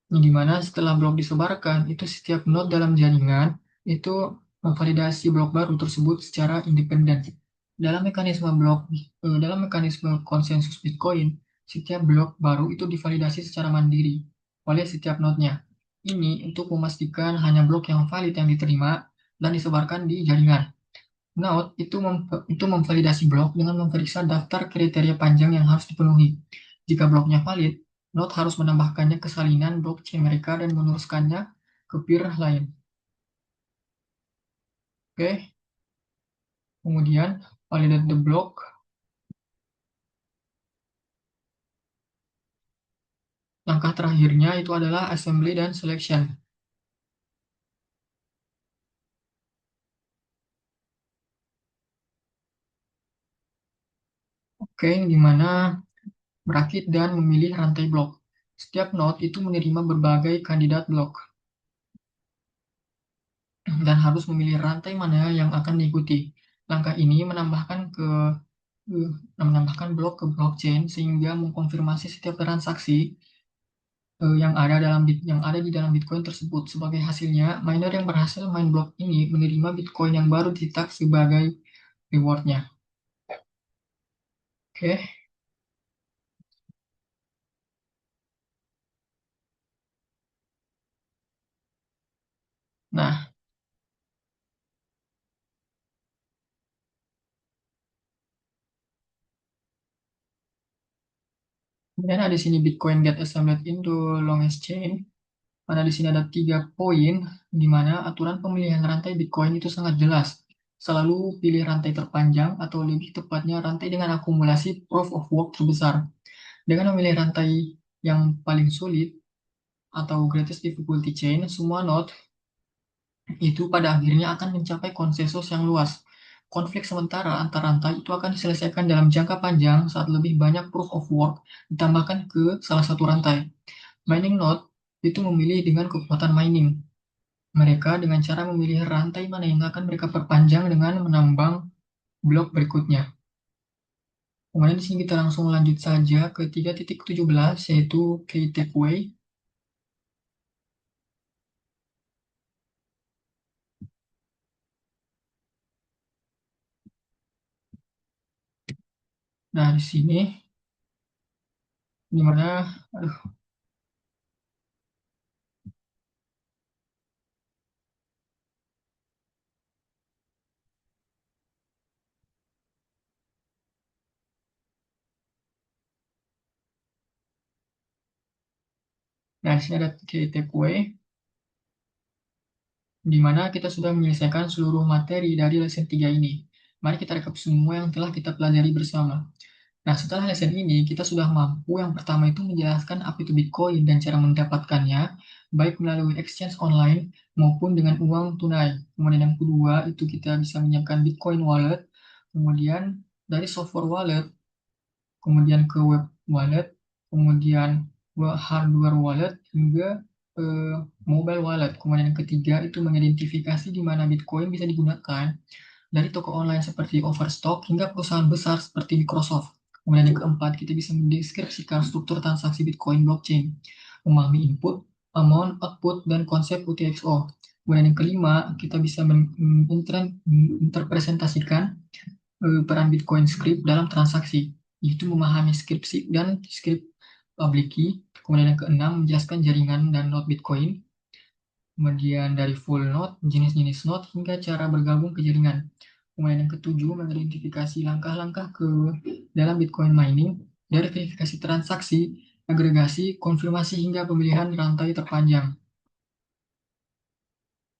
di mana setelah blok disebarkan, itu setiap node dalam jaringan itu memvalidasi blok baru tersebut secara independen. Dalam mekanisme konsensus Bitcoin, setiap blok baru itu divalidasi secara mandiri oleh setiap node-nya. Ini untuk memastikan hanya blok yang valid yang diterima dan disebarkan di jaringan. Node itu memvalidasi blok dengan memeriksa daftar kriteria panjang yang harus dipenuhi. Jika bloknya valid, Node harus menambahkannya ke salinan blockchain mereka dan meneruskannya ke peer lain. Oke, kemudian validate the block. Langkah terakhirnya itu adalah assembly dan selection. Oke, di mana merakit dan memilih rantai blok. Setiap node itu menerima berbagai kandidat blok dan harus memilih rantai mana yang akan diikuti. Langkah ini menambahkan blok ke blockchain sehingga mengkonfirmasi setiap transaksi yang ada di dalam Bitcoin tersebut. Sebagai hasilnya, miner yang berhasil main blok ini menerima Bitcoin yang baru dicetak sebagai rewardnya. Oke, nah, kemudian ada di sini Bitcoin get assembled into longest chain. Mana di sini ada 3 poin di mana aturan pemilihan rantai Bitcoin itu sangat jelas. Selalu pilih rantai terpanjang atau lebih tepatnya rantai dengan akumulasi proof of work terbesar. Dengan memilih rantai yang paling sulit atau greatest difficulty chain, semua node itu pada akhirnya akan mencapai konsensus yang luas. Konflik sementara antar rantai itu akan diselesaikan dalam jangka panjang saat lebih banyak proof of work ditambahkan ke salah satu rantai. Mining node itu memilih dengan kekuatan mining mereka dengan cara memilih rantai mana yang akan mereka perpanjang dengan menambang blok berikutnya. Kemudian di sini kita langsung lanjut saja ke 3.17 yaitu key takeaway. Nah, di sini di mana aduh, nah di sini ada key takeaway di mana kita sudah menyelesaikan seluruh materi dari lesson 3 ini. Mari kita rekap semua yang telah kita pelajari bersama. Nah, setelah lesson ini, kita sudah mampu yang pertama itu menjelaskan apa itu Bitcoin dan cara mendapatkannya, baik melalui exchange online maupun dengan uang tunai. Kemudian yang kedua, itu kita bisa menyiapkan Bitcoin wallet, kemudian dari software wallet, kemudian ke web wallet, kemudian hardware wallet, hingga eh, mobile wallet. Kemudian yang ketiga itu mengidentifikasi di mana Bitcoin bisa digunakan dari toko online seperti Overstock hingga perusahaan besar seperti Microsoft. Kemudian yang keempat, kita bisa mendeskripsikan struktur transaksi Bitcoin blockchain, memahami input, amount, output, dan konsep UTXO. Kemudian yang kelima, kita bisa menginterpretasikan peran Bitcoin script dalam transaksi, yaitu memahami skripsi dan script public key. Kemudian yang keenam, menjelaskan jaringan dan node Bitcoin. Kemudian dari full node, jenis-jenis node, hingga cara bergabung ke jaringan. Kemudian yang ketujuh, mengidentifikasi langkah-langkah ke dalam Bitcoin mining, dari verifikasi transaksi, agregasi, konfirmasi, hingga pemilihan rantai terpanjang.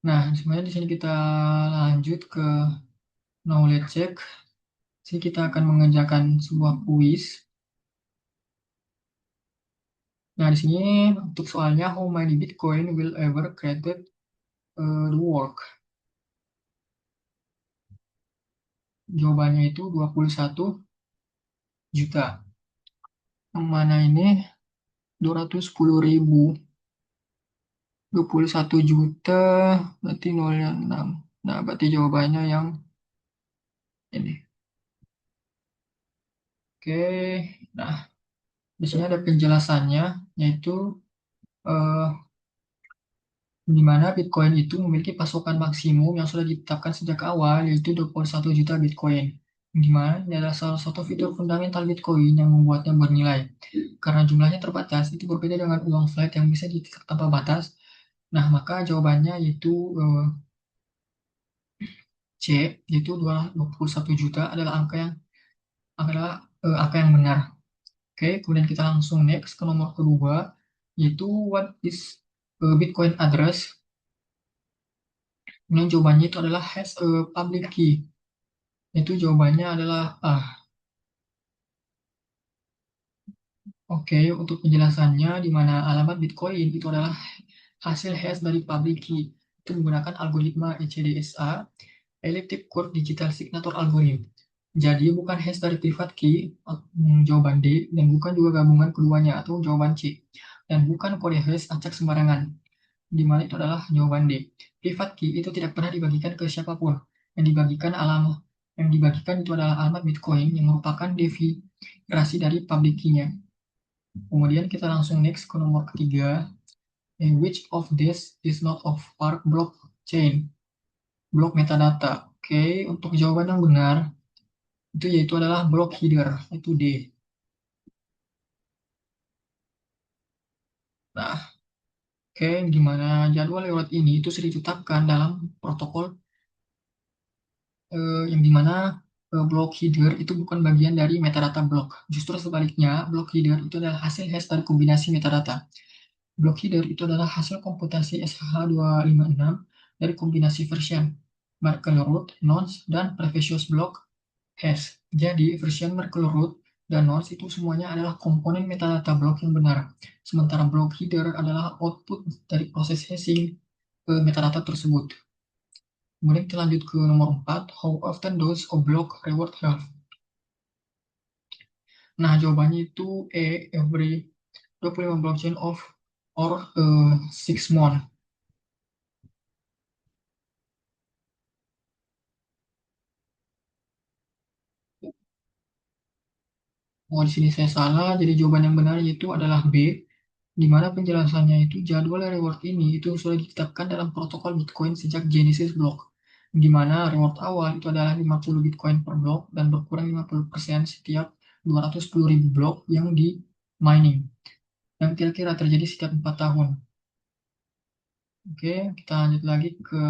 Nah, sebenarnya di sini kita lanjut ke knowledge check. Sini kita akan mengerjakan sebuah kuis. Nah, di sini untuk soalnya how many Bitcoin will ever created the world. Jawabannya itu 21 juta. Yang mana ini 210.000. 21 juta berarti 0,6. Nah, berarti jawabannya yang ini. Oke. Nah, di sini ada penjelasannya, yaitu eh, di mana Bitcoin itu memiliki pasokan maksimum yang sudah ditetapkan sejak awal, yaitu 21 juta Bitcoin. Di mana ini adalah salah satu fitur fundamental Bitcoin yang membuatnya bernilai. Karena jumlahnya terbatas, itu berbeda dengan uang flat yang bisa dicetak tanpa batas. Nah, maka jawabannya yaitu C, yaitu 21 juta adalah angka yang benar. Oke, kemudian kita langsung next ke nomor kedua, yaitu what is Bitcoin address. Nah, jawabannya itu adalah has a public key. Itu jawabannya adalah Oke, untuk penjelasannya, di mana alamat Bitcoin itu adalah hasil hash dari public key. Itu menggunakan algoritma ECDSA, Elliptic Curve Digital Signature Algorithm. Jadi bukan hash dari private key, jawaban D, dan bukan juga gabungan keduanya atau jawaban C. Dan bukan kode hash acak sembarangan, di mana itu adalah jawaban D. Private key itu tidak pernah dibagikan ke siapapun. Yang dibagikan itu adalah alamat Bitcoin yang merupakan definisi dari public key-nya. Kemudian kita langsung next ke nomor ketiga. Which of this is not of Spark blockchain? Blok metadata. Oke, untuk jawaban yang benar itu yaitu adalah block header, itu D. Nah, oke, gimana jadwal lewat ini itu sudah ditetapkan dalam protokol yang dimana block header itu bukan bagian dari metadata block. Justru sebaliknya, block header itu adalah hasil hash dari kombinasi metadata. Block header itu adalah hasil komputasi SH256 dari kombinasi version, Merkle root, nonce, dan previous block hash. Jadi, version Merkle root dan nonce itu semuanya adalah komponen metadata block yang benar. Sementara block header adalah output dari proses hashing metadata tersebut. Kemudian kita lanjut ke nomor 4. How often does a block reward have? Nah, jawabannya itu every 25 blockchain of or 6 month. Oh, di sini saya salah, jadi jawaban yang benar yaitu adalah B, di mana penjelasannya itu jadwal reward ini itu sudah ditetapkan dalam protokol Bitcoin sejak Genesis block, di mana reward awal itu adalah 50 Bitcoin per blok dan berkurang 50% setiap 210.000 blok yang di mining, yang kira-kira terjadi setiap 4 tahun. Oke, kita lanjut lagi ke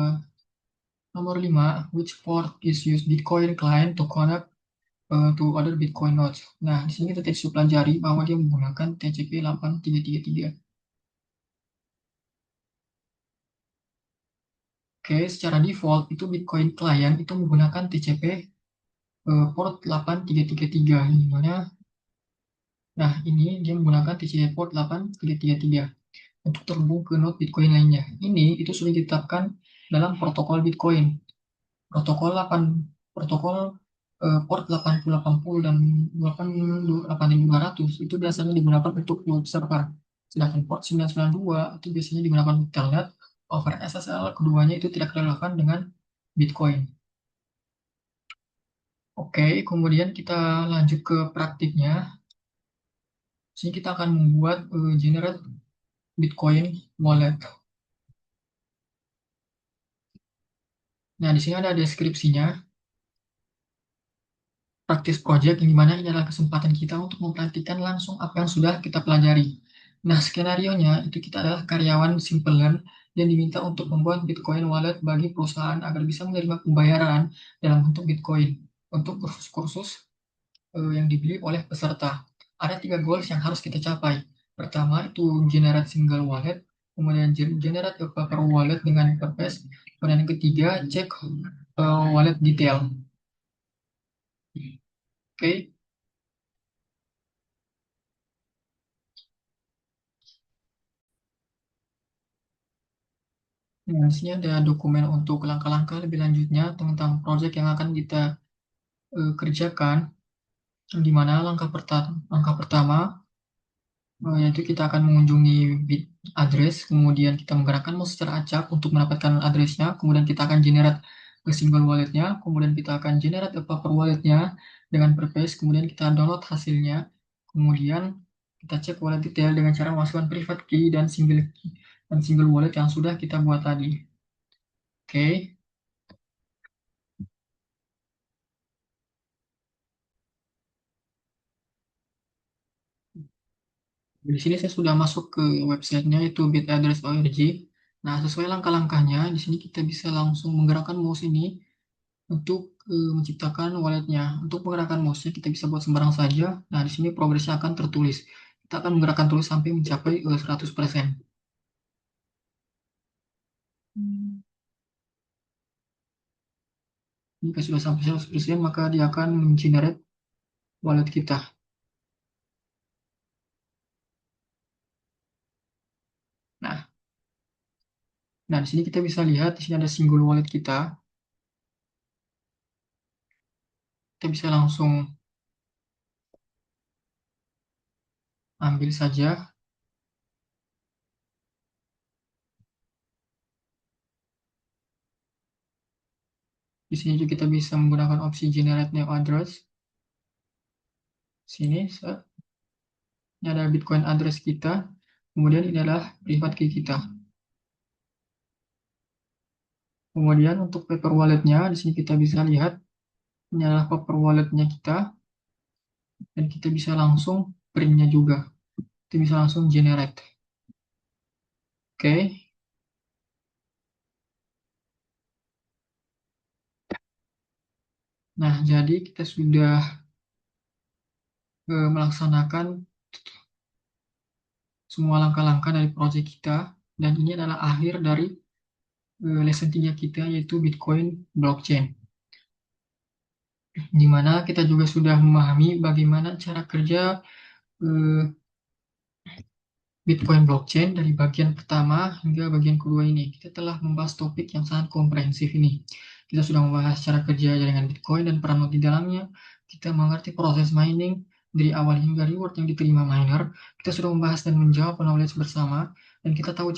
nomor 5. Which port is used Bitcoin client to connect to other Bitcoin nodes? Nah, di sini kita bisa pelajari bahwa dia menggunakan TCP 8333. Oke, secara default itu Bitcoin client itu menggunakan TCP port 8333. Di mana, nah ini dia menggunakan TCP port 8333 untuk terhubung ke node Bitcoin lainnya. Ini itu sudah ditetapkan dalam protokol Bitcoin. Protokol 8 protokol port 8080 dan 8200 itu biasanya digunakan untuk web server. Sedangkan port 992 itu biasanya digunakan untuk Telnet over SSL. Keduanya itu tidak relevan dengan Bitcoin. Oke, kemudian kita lanjut ke praktiknya. Sini kita akan membuat generate Bitcoin wallet. Nah, di sini ada deskripsinya, praktis project yang dimana ini adalah kesempatan kita untuk mempraktikkan langsung apa yang sudah kita pelajari. Nah, skenario-nya itu kita adalah karyawan Simple Learn yang diminta untuk membuat Bitcoin wallet bagi perusahaan agar bisa menerima pembayaran dalam bentuk Bitcoin untuk kursus-kursus yang dibeli oleh peserta. Ada tiga goals yang harus kita capai. Pertama itu generate single wallet, kemudian generate a paper wallet dengan purpose, kemudian yang ketiga cek wallet detail. Oke. Nah, di sini ada dokumen untuk langkah-langkah lebih lanjutnya tentang proyek yang akan kita kerjakan, di mana langkah pertama yaitu kita akan mengunjungi bit address, kemudian kita menggerakkan mouse secara acak untuk mendapatkan addressnya, kemudian kita akan generate ke single walletnya, kemudian kita akan generate ke paper walletnya dengan purpose, kemudian kita download hasilnya, kemudian kita cek wallet detail dengan cara memasukkan private key dan single wallet yang sudah kita buat tadi. Oke. Di sini saya sudah masuk ke websitenya itu bitaddress.org. Nah, sesuai langkah-langkahnya, di sini kita bisa langsung menggerakkan mouse ini untuk menciptakan walletnya. Untuk menggerakkan mouse-nya kita bisa buat sembarang saja. Nah, di sini progresnya akan tertulis. Kita akan menggerakkan terus sampai mencapai 100%. Jika sudah sampai 100%, maka dia akan mengenerate wallet kita. Nah, nah di sini kita bisa lihat di sini ada single wallet kita. Kita bisa langsung ambil saja. Di sini juga kita bisa menggunakan opsi generate new address. Sini, ini ada Bitcoin address kita. Kemudian ini adalah private key kita. Kemudian untuk paper walletnya, di sini kita bisa lihat ini adalah paper walletnya kita. Dan kita bisa langsung printnya juga. Kita bisa langsung generate. Oke. Nah, jadi kita sudah melaksanakan semua langkah-langkah dari proyek kita. Dan ini adalah akhir dari lesson 3 kita, yaitu Bitcoin blockchain. Di mana kita juga sudah memahami bagaimana cara kerja eh, Bitcoin blockchain dari bagian pertama hingga bagian kedua ini. Kita telah membahas topik yang sangat komprehensif ini. Kita sudah membahas cara kerja jaringan Bitcoin dan peran di dalamnya. Kita mengerti proses mining dari awal hingga reward yang diterima miner. Kita sudah membahas dan menjawab knowledge bersama, dan kita tahu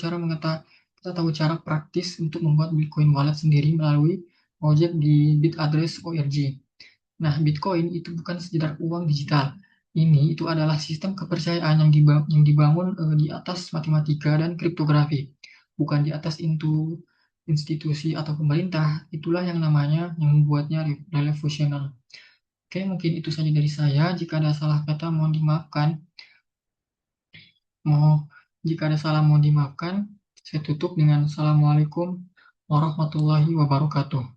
cara praktis untuk membuat Bitcoin wallet sendiri melalui project di bitaddress.org. Nah, Bitcoin itu bukan sekedar uang digital. Ini itu adalah sistem kepercayaan yang dibangun di atas matematika dan kriptografi, bukan di atas institusi atau pemerintah. Itulah yang namanya yang membuatnya revolusional. Oke, mungkin itu saja dari saya. Jika ada salah kata, mohon dimaafkan. Mau Jika ada salah, mohon dimaafkan. Saya tutup dengan Assalamualaikum warahmatullahi wabarakatuh.